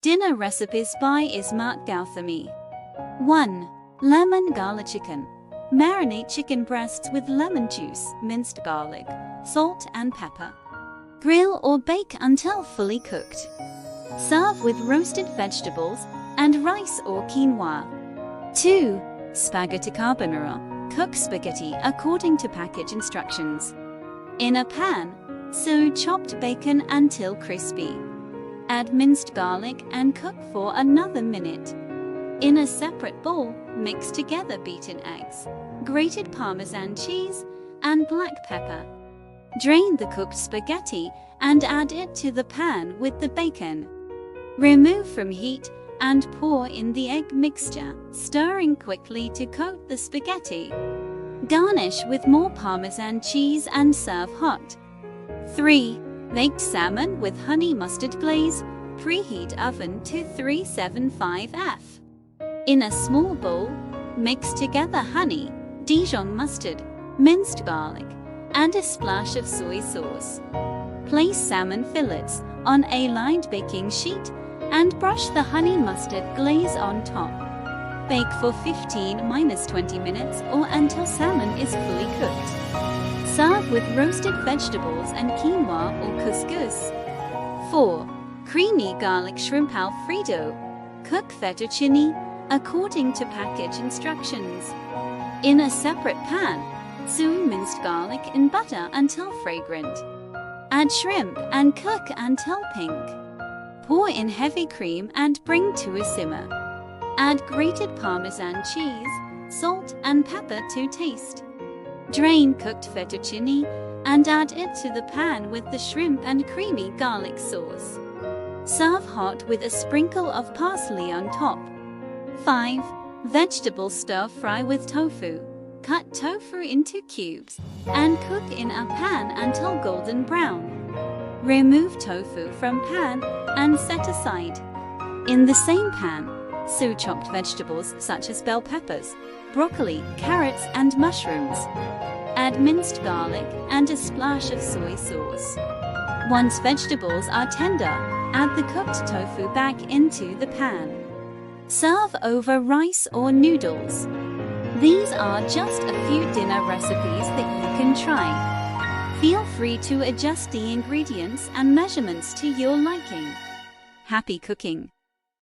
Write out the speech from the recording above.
Dinner recipes by Ismart Gowthami. 1. Lemon garlic chicken. Marinate chicken breasts with lemon juice, minced garlic, salt and pepper. Grill or bake until fully cooked. Serve with roasted vegetables and rice or quinoa. 2. Spaghetti carbonara. Cook spaghetti according to package instructions. In a pan, sew chopped bacon until crispy. Add minced garlic and cook for another minute. In a separate bowl, mix together beaten eggs, grated Parmesan cheese, and black pepper. Drain the cooked spaghetti and add it to the pan with the bacon. Remove from heat and pour in the egg mixture, stirring quickly to coat the spaghetti. Garnish with more Parmesan cheese and serve hot. 3. Baked salmon with honey mustard glaze. Preheat oven to 375 F. In a small bowl, mix together honey, Dijon mustard, minced garlic, and a splash of soy sauce. Place salmon fillets on a lined baking sheet and brush the honey mustard glaze on top. Bake for 15–20 minutes or until salmon is fully cooked. Serve with roasted vegetables and quinoa or couscous. 4. Creamy garlic shrimp Alfredo. Cook fettuccine according to package instructions. In a separate pan, sew minced garlic in butter until fragrant. Add shrimp and cook until pink. Pour in heavy cream and bring to a simmer. Add grated Parmesan cheese, salt and pepper to taste. Drain cooked fettuccine and add it to the pan with the shrimp and creamy garlic sauce. Serve hot with a sprinkle of parsley on top. 5. Vegetable stir-fry with tofu. Cut tofu into cubes and cook in a pan until golden brown. Remove tofu from pan and set aside. In the same pan, sew chopped vegetables such as bell peppers, broccoli, carrots, and mushrooms. Add minced garlic and a splash of soy sauce. Once vegetables are tender, add the cooked tofu back into the pan. Serve over rice or noodles. These are just a few dinner recipes that you can try. Feel free to adjust the ingredients and measurements to your liking. Happy cooking!